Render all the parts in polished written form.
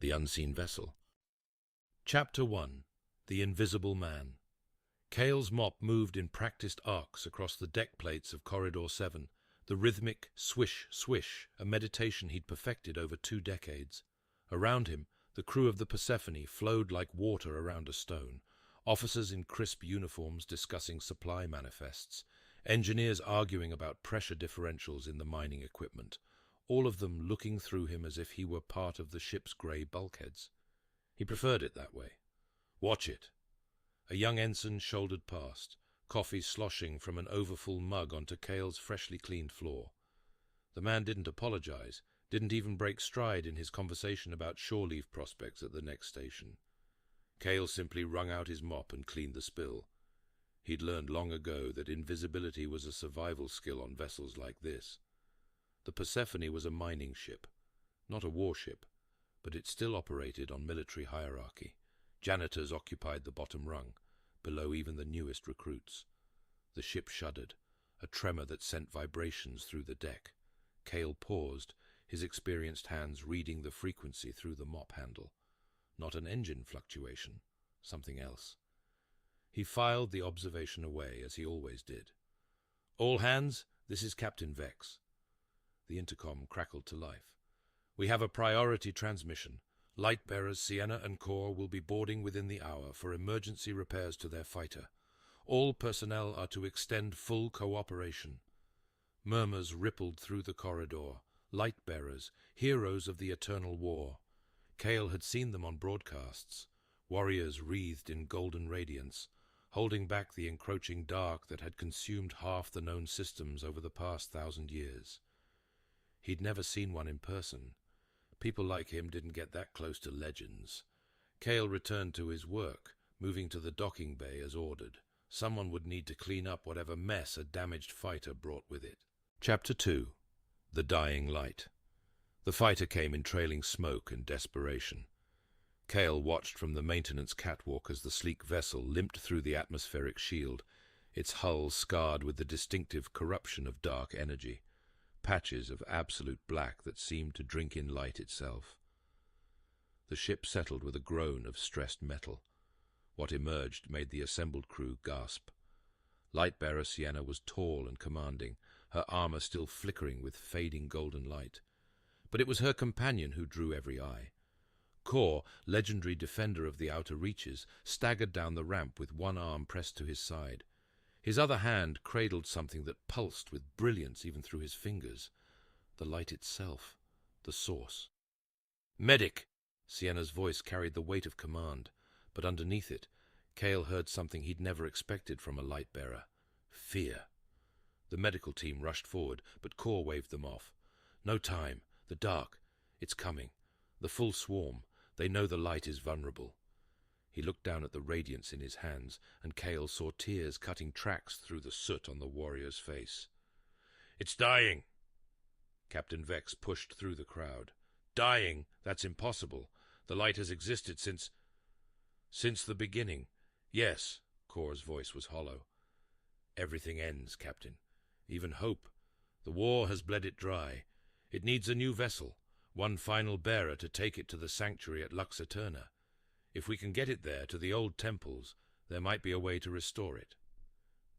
The Unseen Vessel. Chapter 1. The Invisible Man. Kael's mop moved in practiced arcs across the deck plates of Corridor 7, the rhythmic swish-swish, a meditation he'd perfected over 2 decades. Around him, the crew of the Persephone flowed like water around a stone, officers in crisp uniforms discussing supply manifests, engineers arguing about pressure differentials in the mining equipment, all of them looking through him as if he were part of the ship's grey bulkheads. He preferred it that way. "Watch it." A young ensign shouldered past, coffee sloshing from an overfull mug onto Kael's freshly cleaned floor. The man didn't apologize, didn't even break stride in his conversation about shore leave prospects at the next station. Kael simply wrung out his mop and cleaned the spill. He'd learned long ago that invisibility was a survival skill on vessels like this. The Persephone was a mining ship, not a warship, but it still operated on military hierarchy. Janitors occupied the bottom rung, below even the newest recruits. The ship shuddered, a tremor that sent vibrations through the deck. Kael paused, his experienced hands reading the frequency through the mop handle. Not an engine fluctuation, something else. He filed the observation away, as he always did. "All hands, this is Captain Vex." The intercom crackled to life. "We have a priority transmission. Light bearers Sienna and Core will be boarding within the hour for emergency repairs to their fighter. All personnel are to extend full cooperation." Murmurs rippled through the corridor. Light bearers, heroes of the eternal war. Kael had seen them on broadcasts, warriors wreathed in golden radiance, holding back the encroaching dark that had consumed half the known systems over the past 1,000 years. He'd never seen one in person. People like him didn't get that close to legends. Kael returned to his work, moving to the docking bay as ordered. Someone would need to clean up whatever mess a damaged fighter brought with it. Chapter 2. The Dying Light. The fighter came in trailing smoke and desperation. Kael watched from the maintenance catwalk as the sleek vessel limped through the atmospheric shield, its hull scarred with the distinctive corruption of dark energy. Patches of absolute black that seemed to drink in light itself. The ship settled with a groan of stressed metal. What emerged made the assembled crew gasp. Light-bearer Sienna was tall and commanding, her armor still flickering with fading golden light. But it was her companion who drew every eye. Core, legendary defender of the outer reaches, staggered down the ramp with one arm pressed to his side. His other hand cradled something that pulsed with brilliance even through his fingers. The light itself, the source. "Medic!" Sienna's voice carried the weight of command, but underneath it, Kael heard something he'd never expected from a light-bearer. Fear. The medical team rushed forward, but Core waved them off. "No time. The dark. It's coming. The full swarm. They know the light is vulnerable." He looked down at the radiance in his hands, and Kael saw tears cutting tracks through the soot on the warrior's face. "It's dying!" Captain Vex pushed through the crowd. "Dying? That's impossible. The light has existed since the beginning." "Yes," Core's voice was hollow. "Everything ends, Captain. Even hope. The war has bled it dry. It needs a new vessel, one final bearer to take it to the sanctuary at Lux Eterna. If we can get it there, to the old temples, there might be a way to restore it."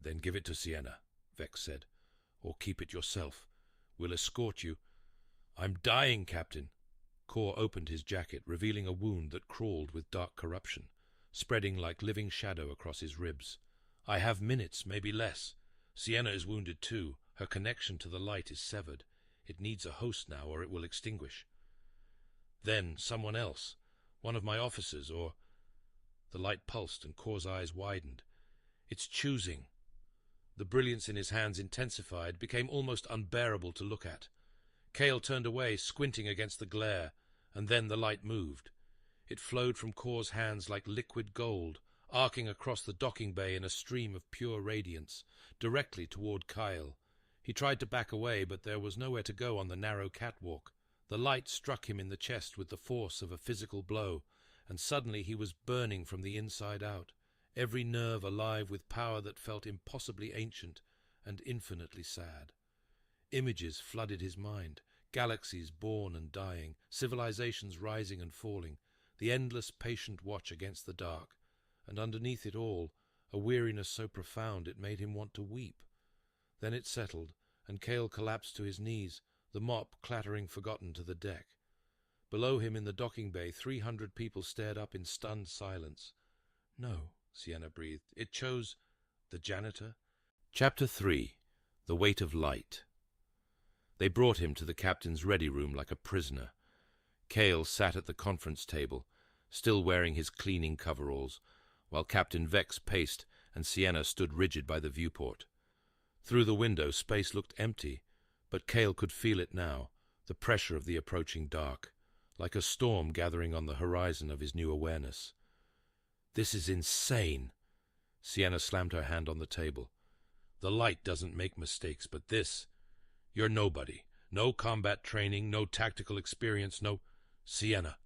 "Then give it to Sienna," Vex said. "Or keep it yourself. We'll escort you." "I'm dying, Captain." Core opened his jacket, revealing a wound that crawled with dark corruption, spreading like living shadow across his ribs. "I have minutes, maybe less. Sienna is wounded too. Her connection to the light is severed. It needs a host now, or it will extinguish." "Then someone else. One of my officers, or—" The light pulsed and Core's eyes widened. "It's choosing." The brilliance in his hands intensified, became almost unbearable to look at. Kael turned away, squinting against the glare, and then the light moved. It flowed from Core's hands like liquid gold, arcing across the docking bay in a stream of pure radiance, directly toward Kael. He tried to back away, but there was nowhere to go on the narrow catwalk. The light struck him in the chest with the force of a physical blow, and suddenly he was burning from the inside out, every nerve alive with power that felt impossibly ancient and infinitely sad. Images flooded his mind, Galaxies born and dying, civilizations rising and falling, the endless patient watch against the dark, and underneath it all, a weariness so profound it made him want to weep. Then it settled, and Kael collapsed to his knees, the mop clattering forgotten to the deck. Below him in the docking bay, 300 people stared up in stunned silence. No, Sienna breathed. It chose the janitor. Chapter 3. The Weight of Light. They brought him to the captain's ready room like a prisoner. Kael sat at the conference table, still wearing his cleaning coveralls, while Captain Vex paced and Sienna stood rigid by the viewport. Through the window, space looked empty, but Kael could feel it now, the pressure of the approaching dark, like a storm gathering on the horizon of his new awareness. This is insane. Sienna slammed her hand on the table. The light doesn't make mistakes, but this... You're nobody. No combat training, no tactical experience, no... Sienna.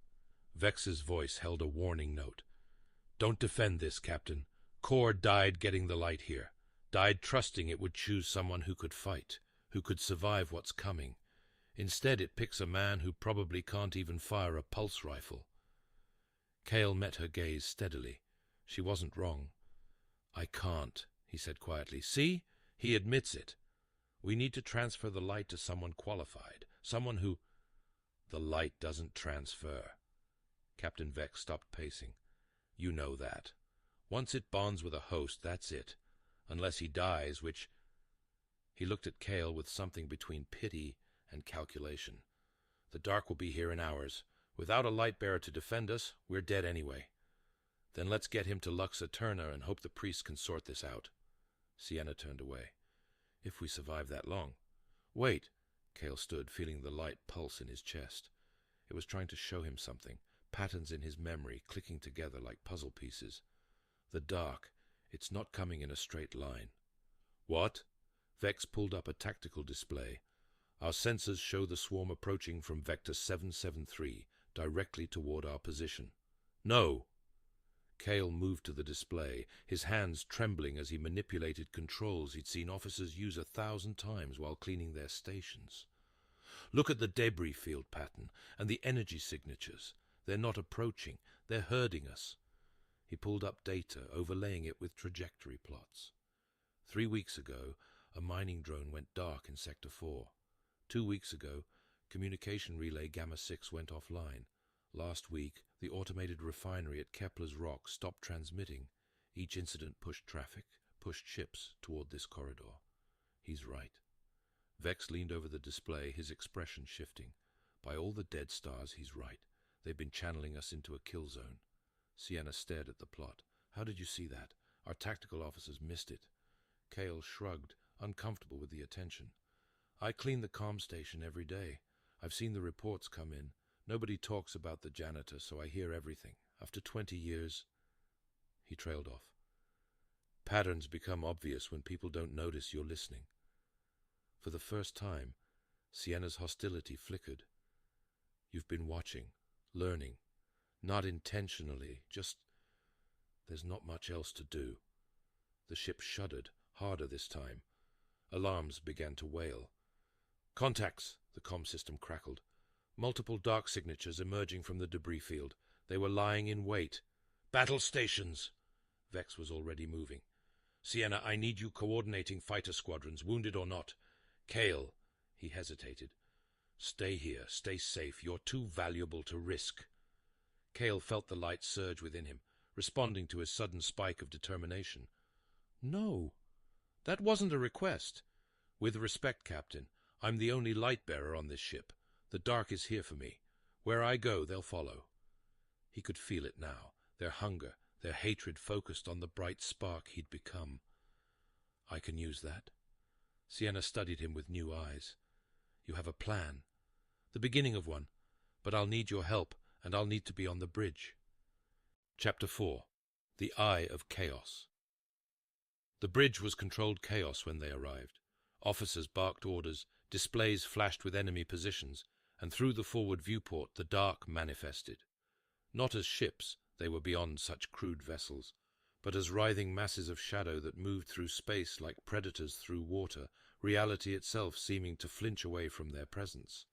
Vex's voice held a warning note. Don't defend this, Captain. Core died getting the light here. Died trusting it would choose someone who could fight, who could survive what's coming. Instead, it picks a man who probably can't even fire a pulse rifle. Kael met her gaze steadily. She wasn't wrong. I can't, he said quietly. See? He admits it. We need to transfer the light to someone qualified, someone who... The light doesn't transfer. Captain Vex stopped pacing. You know that. Once it bonds with a host, that's it. Unless he dies, which... He looked at Kael with something between pity and calculation. The dark will be here in hours. Without a light-bearer to defend us, we're dead anyway. Then let's get him to Lux Eterna and hope the priests can sort this out. Sienna turned away. If we survive that long. Wait. Kael stood, feeling the light pulse in his chest. It was trying to show him something, patterns in his memory clicking together like puzzle pieces. The dark, it's not coming in a straight line. What? Vex pulled up a tactical display. Our sensors show the swarm approaching from Vector 773, directly toward our position. No! Kael moved to the display, his hands trembling as he manipulated controls he'd seen officers use 1,000 times while cleaning their stations. Look at the debris field pattern and the energy signatures. They're not approaching, they're herding us. He pulled up data, overlaying it with trajectory plots. 3 weeks ago, a mining drone went dark in Sector 4. 2 weeks ago, communication relay Gamma 6 went offline. Last week, the automated refinery at Kepler's Rock stopped transmitting. Each incident pushed traffic, pushed ships toward this corridor. He's right. Vex leaned over the display, his expression shifting. By all the dead stars, he's right. They've been channeling us into a kill zone. Sienna stared at the plot. How did you see that? Our tactical officers missed it. Kael shrugged, uncomfortable with the attention. I clean the comm station every day. I've seen the reports come in. Nobody talks about the janitor, so I hear everything. After 20 years... He trailed off. Patterns become obvious when people don't notice you're listening. For the first time, Sienna's hostility flickered. You've been watching, learning. Not intentionally, just... There's not much else to do. The ship shuddered, harder this time. Alarms began to wail. Contacts, the comm system crackled. Multiple dark signatures emerging from the debris field. They were lying in wait. Battle stations! Vex was already moving. Sienna, I need you coordinating fighter squadrons, wounded or not. Kael, he hesitated. Stay here, stay safe. You're too valuable to risk. Kael felt the light surge within him, responding to his sudden spike of determination. No, that wasn't a request. With respect, Captain, I'm the only light-bearer on this ship. The dark is here for me. Where I go, they'll follow. He could feel it now, their hunger, their hatred focused on the bright spark he'd become. I can use that. Sienna studied him with new eyes. You have a plan. The beginning of one. But I'll need your help, and I'll need to be on the bridge. Chapter 4. The Eye of Chaos. The bridge was controlled chaos when they arrived. Officers barked orders, displays flashed with enemy positions, and through the forward viewport the dark manifested. Not as ships, they were beyond such crude vessels, but as writhing masses of shadow that moved through space like predators through water, reality itself seeming to flinch away from their presence.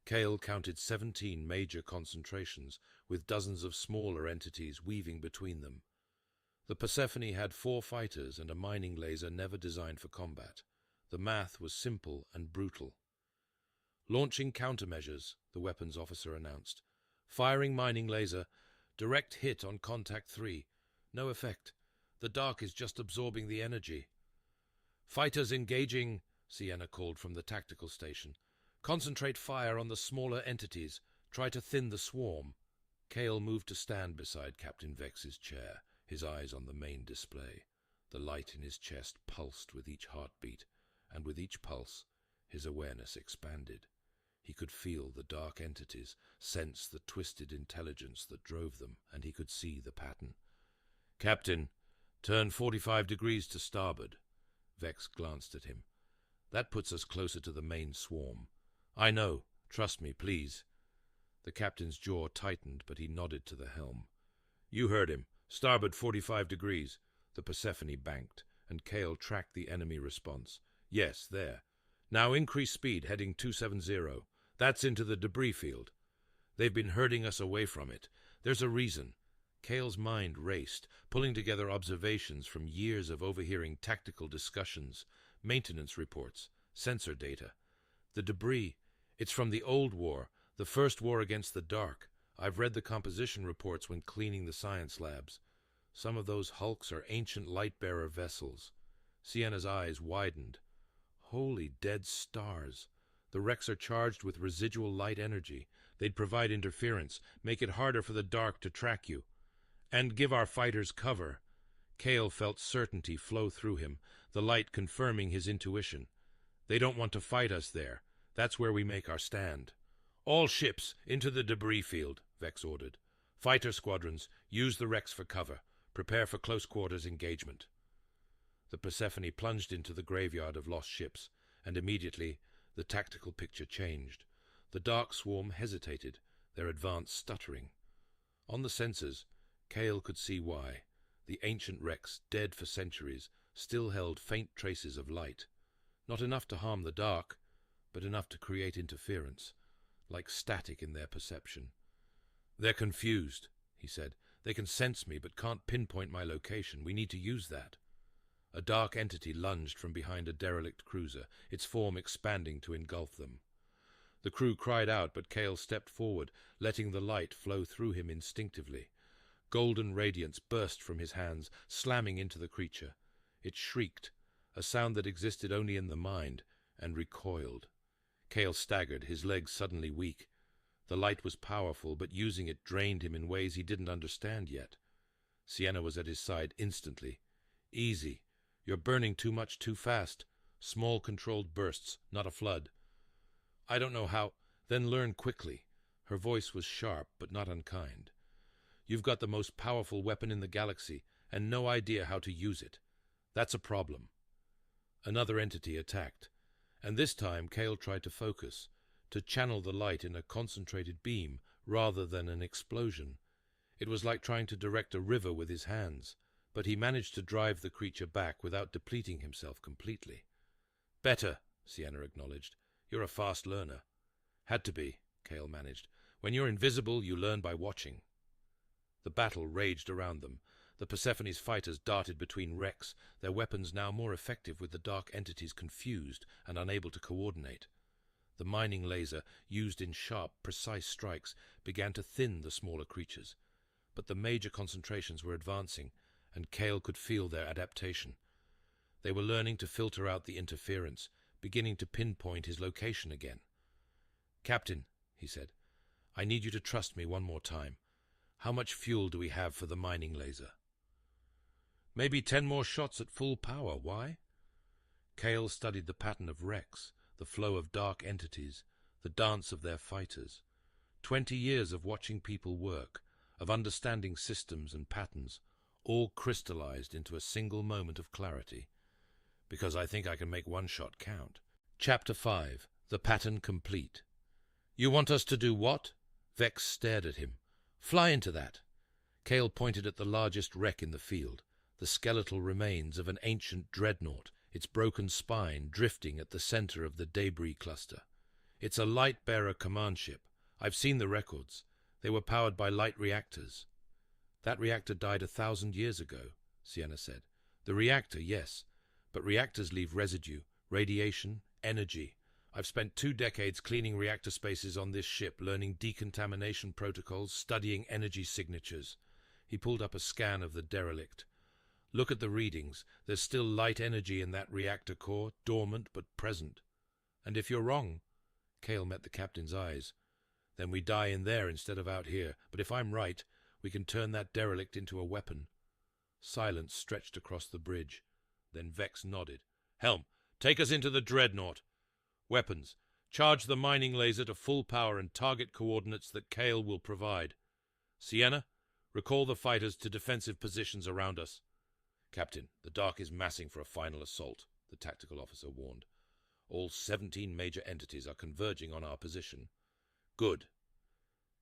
Kael counted 17 major concentrations, with dozens of smaller entities weaving between them. The Persephone had 4 fighters and a mining laser never designed for combat. The math was simple and brutal. "Launching countermeasures," the weapons officer announced. "Firing mining laser. Direct hit on contact 3. No effect. The dark is just absorbing the energy." "Fighters engaging," Sienna called from the tactical station. "Concentrate fire on the smaller entities. Try to thin the swarm." Kael moved to stand beside Captain Vex's chair, his eyes on the main display. The light in his chest pulsed with each heartbeat, and with each pulse his awareness expanded. He could feel the dark entities, sense the twisted intelligence that drove them, and he could see the pattern. "Captain, turn 45 degrees to starboard." Vex glanced at him. "That puts us closer to the main swarm." "I know. Trust me, please." The captain's jaw tightened, but he nodded to the helm. "You heard him. Starboard 45 degrees. The Persephone banked, and Kael tracked the enemy response. "Yes, there. Now increase speed, heading 270. That's into the debris field. They've been herding us away from it. There's a reason." Kael's mind raced, pulling together observations from years of overhearing tactical discussions, maintenance reports, sensor data. "The debris, it's from the old war, the first war against the dark. I've read the composition reports when cleaning the science labs. Some of those hulks are ancient light-bearer vessels." Sienna's eyes widened. "Holy dead stars. The wrecks are charged with residual light energy. They'd provide interference, make it harder for the dark to track you. And give our fighters cover." Kael felt certainty flow through him, the light confirming his intuition. "They don't want to fight us there. That's where we make our stand." "All ships into the debris field," Vex ordered. "Fighter squadrons, use the wrecks for cover. Prepare for close-quarters engagement." The Persephone plunged into the graveyard of lost ships, and immediately the tactical picture changed. The dark swarm hesitated, their advance stuttering. On the sensors, Kael could see why. The ancient wrecks, dead for centuries, still held faint traces of light. Not enough to harm the dark, but enough to create interference, like static in their perception. "They're confused," he said. "They can sense me, but can't pinpoint my location. We need to use that." A dark entity lunged from behind a derelict cruiser, its form expanding to engulf them. The crew cried out, but Kael stepped forward, letting the light flow through him instinctively. Golden radiance burst from his hands, slamming into the creature. It shrieked, a sound that existed only in the mind, and recoiled. Kael staggered, his legs suddenly weak. The light was powerful, but using it drained him in ways he didn't understand yet. Sienna was at his side instantly. "Easy. You're burning too much too fast. Small controlled bursts, not a flood." "I don't know how—" "Then learn quickly." Her voice was sharp, but not unkind. "You've got the most powerful weapon in the galaxy, and no idea how to use it. That's a problem." Another entity attacked, and this time Kael tried to focus, to channel the light in a concentrated beam rather than an explosion. It was like trying to direct a river with his hands, but he managed to drive the creature back without depleting himself completely. "Better," Sienna acknowledged. "You're a fast learner." "Had to be," Kael managed. "When you're invisible, you learn by watching." The battle raged around them. The Persephone's fighters darted between wrecks, their weapons now more effective with the dark entities confused and unable to coordinate. The mining laser, used in sharp, precise strikes, began to thin the smaller creatures. But the major concentrations were advancing, and Kael could feel their adaptation. They were learning to filter out the interference, beginning to pinpoint his location again. "Captain," he said, "I need you to trust me one more time. How much fuel do we have for the mining laser?" "Maybe 10 more shots at full power. Why?" Kael studied the pattern of wrecks, the flow of dark entities, the dance of their fighters. 20 years of watching people work, of understanding systems and patterns, all crystallized into a single moment of clarity. "Because I think I can make one shot count." Chapter 5. The Pattern Complete. "You want us to do what?" Vex stared at him. "Fly into that." Kael pointed at the largest wreck in the field, the skeletal remains of an ancient dreadnought, its broken spine drifting at the center of the debris cluster. It's a light-bearer command ship. I've seen the records. They were powered by light reactors. That reactor died 1,000 years ago, Sienna said. The reactor, yes, but reactors leave residue, radiation, energy. I've spent 2 decades cleaning reactor spaces on this ship, learning decontamination protocols, studying energy signatures. He pulled up a scan of the derelict. Look at the readings. There's still light energy in that reactor core, dormant but present. And if you're wrong, Kael met the captain's eyes, then we die in there instead of out here. But if I'm right, we can turn that derelict into a weapon. Silence stretched across the bridge. Then Vex nodded. Helm, take us into the dreadnought. Weapons. Charge the mining laser to full power and target coordinates that Kael will provide. Sienna, recall the fighters to defensive positions around us. Captain, the Dark is massing for a final assault, the tactical officer warned. All 17 major entities are converging on our position. Good.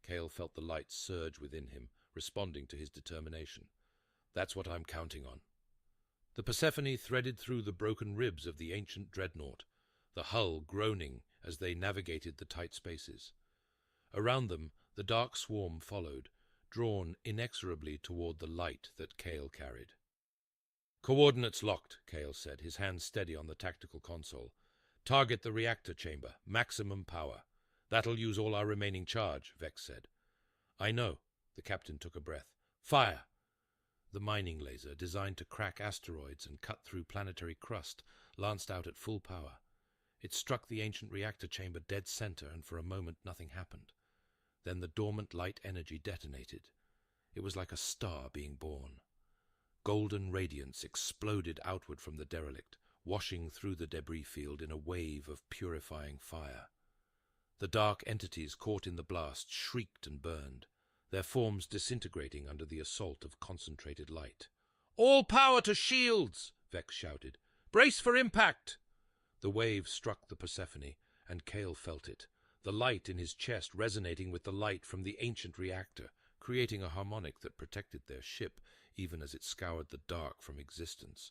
Kael felt the light surge within him, responding to his determination. That's what I'm counting on. The Persephone threaded through the broken ribs of the ancient dreadnought, the hull groaning as they navigated the tight spaces. Around them, the dark swarm followed, drawn inexorably toward the light that Kael carried. Coordinates locked, Kael said, his hand steady on the tactical console. Target the reactor chamber, maximum power. That'll use all our remaining charge, Vex said. I know, the captain took a breath. Fire! The mining laser, designed to crack asteroids and cut through planetary crust, lanced out at full power. It struck the ancient reactor chamber dead center, and for a moment nothing happened. Then the dormant light energy detonated. It was like a star being born. Golden radiance exploded outward from the derelict, washing through the debris field in a wave of purifying fire. The dark entities caught in the blast shrieked and burned, their forms disintegrating under the assault of concentrated light. All power to shields! Vex shouted. Brace for impact! The wave struck the Persephone, and Kael felt it, the light in his chest resonating with the light from the ancient reactor, creating a harmonic that protected their ship even as it scoured the dark from existence.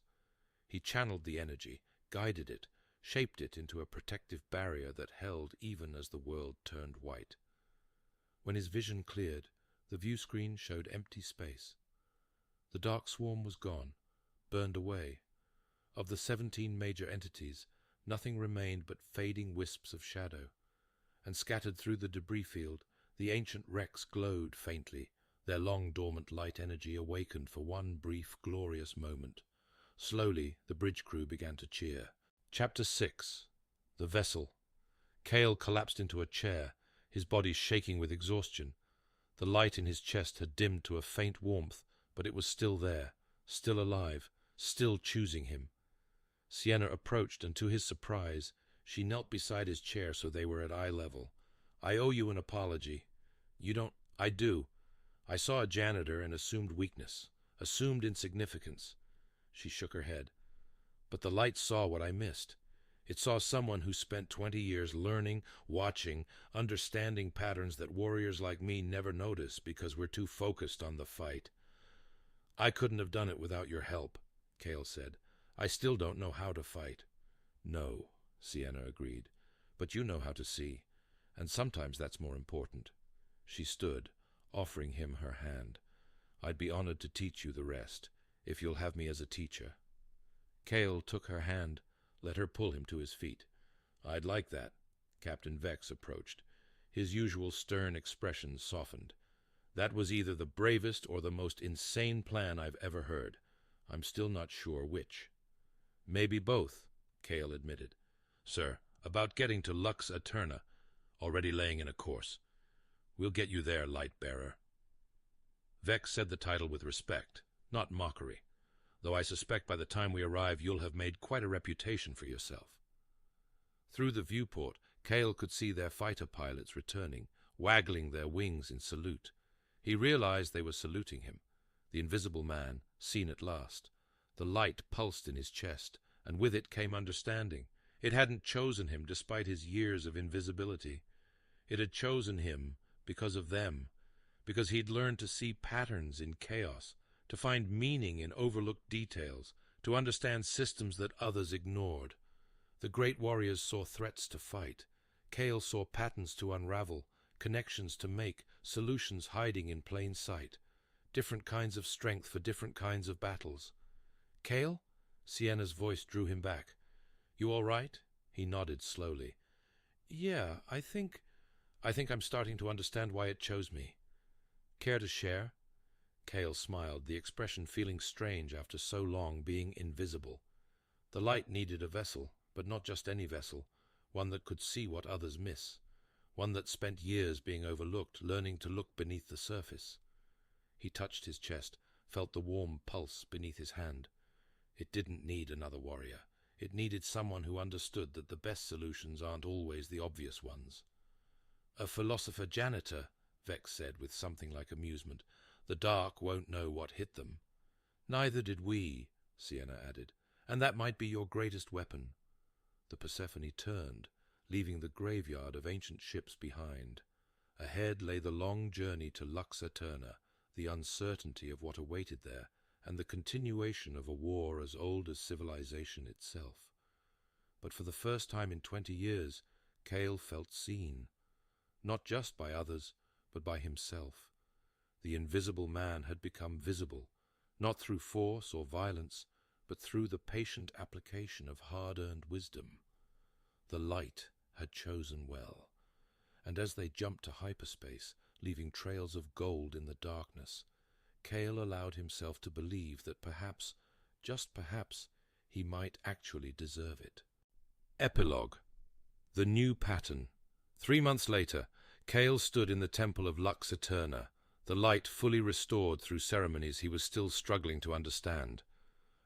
He channeled the energy, guided it, shaped it into a protective barrier that held even as the world turned white. When his vision cleared, the view screen showed empty space. The dark swarm was gone, burned away. Of the 17 major entities, nothing remained but fading wisps of shadow, and scattered through the debris field, the ancient wrecks glowed faintly, their long-dormant light energy awakened for one brief, glorious moment. Slowly, the bridge crew began to cheer. Chapter 6. The Vessel. Kael collapsed into a chair, his body shaking with exhaustion. The light in his chest had dimmed to a faint warmth, but it was still there, still alive, still choosing him. Sienna approached, and to his surprise, she knelt beside his chair so they were at eye level. I owe you an apology. You don't... I do. I saw a janitor and assumed weakness, assumed insignificance. She shook her head. But the light saw what I missed. It saw someone who spent 20 years learning, watching, understanding patterns that warriors like me never notice because we're too focused on the fight. I couldn't have done it without your help, Kael said. I still don't know how to fight. No, Sienna agreed. But you know how to see, and sometimes that's more important. She stood, offering him her hand. I'd be honored to teach you the rest, if you'll have me as a teacher. Kael took her hand, let her pull him to his feet. I'd like that. Captain Vex approached. His usual stern expression softened. That was either the bravest or the most insane plan I've ever heard. I'm still not sure which. Maybe both, Kael admitted. Sir, about getting to Lux Aeterna, already laying in a course. We'll get you there, light-bearer. Vex said the title with respect, not mockery, though I suspect by the time we arrive you'll have made quite a reputation for yourself. Through the viewport, Kael could see their fighter pilots returning, waggling their wings in salute. He realized they were saluting him, the invisible man, seen at last. The light pulsed in his chest, and with it came understanding. It hadn't chosen him despite his years of invisibility. It had chosen him because of them, because he'd learned to see patterns in chaos, to find meaning in overlooked details, to understand systems that others ignored. The great warriors saw threats to fight. Kael saw patterns to unravel, connections to make, solutions hiding in plain sight, different kinds of strength for different kinds of battles. "Kael?" Sienna's voice drew him back. "You all right?" He nodded slowly. "Yeah, I think I'm starting to understand why it chose me. Care to share?" Kael smiled, the expression feeling strange after so long being invisible. The light needed a vessel, but not just any vessel, one that could see what others miss, one that spent years being overlooked, learning to look beneath the surface. He touched his chest, felt the warm pulse beneath his hand. It didn't need another warrior. It needed someone who understood that the best solutions aren't always the obvious ones. "A philosopher janitor," Vex said with something like amusement. "The dark won't know what hit them." "Neither did we," Sienna added. "And that might be your greatest weapon." The Persephone turned, leaving the graveyard of ancient ships behind. Ahead lay the long journey to Lux Aeterna, the uncertainty of what awaited there, and the continuation of a war as old as civilization itself. But for the first time in 20 years, Kael felt seen. Not just by others, but by himself. The invisible man had become visible, not through force or violence, but through the patient application of hard-earned wisdom. The light had chosen well, and as they jumped to hyperspace, leaving trails of gold in the darkness, Kael allowed himself to believe that perhaps, just perhaps, he might actually deserve it. Epilogue. The new pattern. 3 months later, Kael stood in the temple of Lux Aeterna, the light fully restored through ceremonies he was still struggling to understand.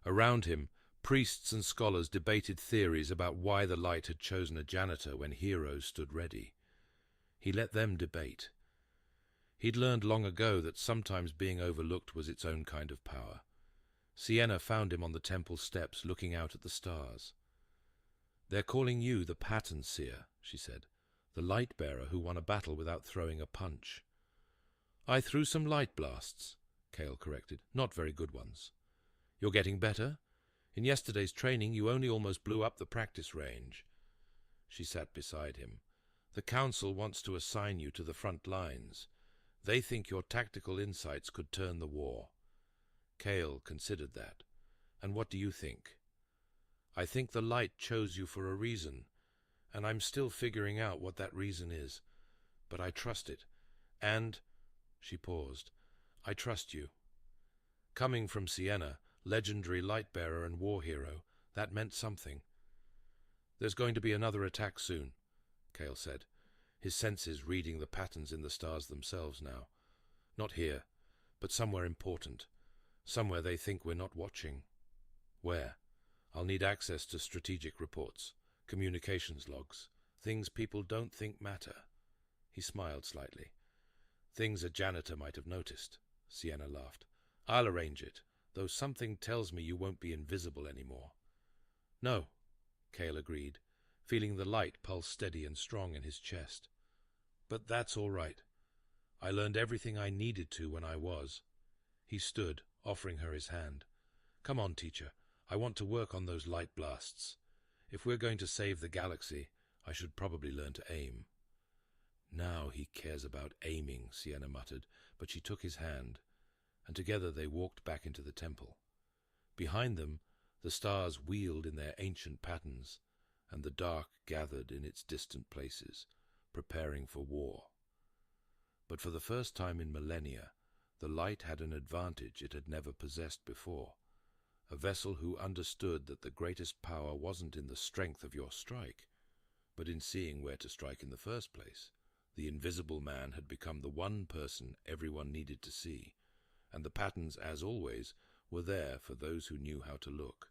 Around him, priests and scholars debated theories about why the light had chosen a janitor when heroes stood ready. He let them debate. He'd learned long ago that sometimes being overlooked was its own kind of power. Sienna found him on the temple steps looking out at the stars. "They're calling you the pattern seer," she said, "the light-bearer who won a battle without throwing a punch." "I threw some light blasts," Kael corrected. "Not very good ones." "You're getting better? In yesterday's training you only almost blew up the practice range." She sat beside him. "The Council wants to assign you to the front lines. They think your tactical insights could turn the war." Kael considered that. "And what do you think?" "I think the light chose you for a reason, and I'm still figuring out what that reason is. But I trust it. And," she paused, "I trust you." Coming from Sienna, legendary light-bearer and war hero, that meant something. "There's going to be another attack soon," Kael said, his senses reading the patterns in the stars themselves now. "Not here, but somewhere important. Somewhere they think we're not watching." "Where?" "I'll need access to strategic reports, communications logs, things people don't think matter." He smiled slightly. "Things a janitor might have noticed," Sienna laughed. "I'll arrange it, though something tells me you won't be invisible anymore." "No," Kael agreed, feeling the light pulse steady and strong in his chest. "But that's all right. I learned everything I needed to when I was." He stood, offering her his hand. "Come on, teacher. I want to work on those light blasts. If we're going to save the galaxy, I should probably learn to aim." "Now he cares about aiming," Sienna muttered, but she took his hand, and together they walked back into the temple. Behind them, the stars wheeled in their ancient patterns, and the dark gathered in its distant places, preparing for war. But for the first time in millennia, the light had an advantage it had never possessed before. A vessel who understood that the greatest power wasn't in the strength of your strike, but in seeing where to strike in the first place. The invisible man had become the one person everyone needed to see, and the patterns, as always, were there for those who knew how to look.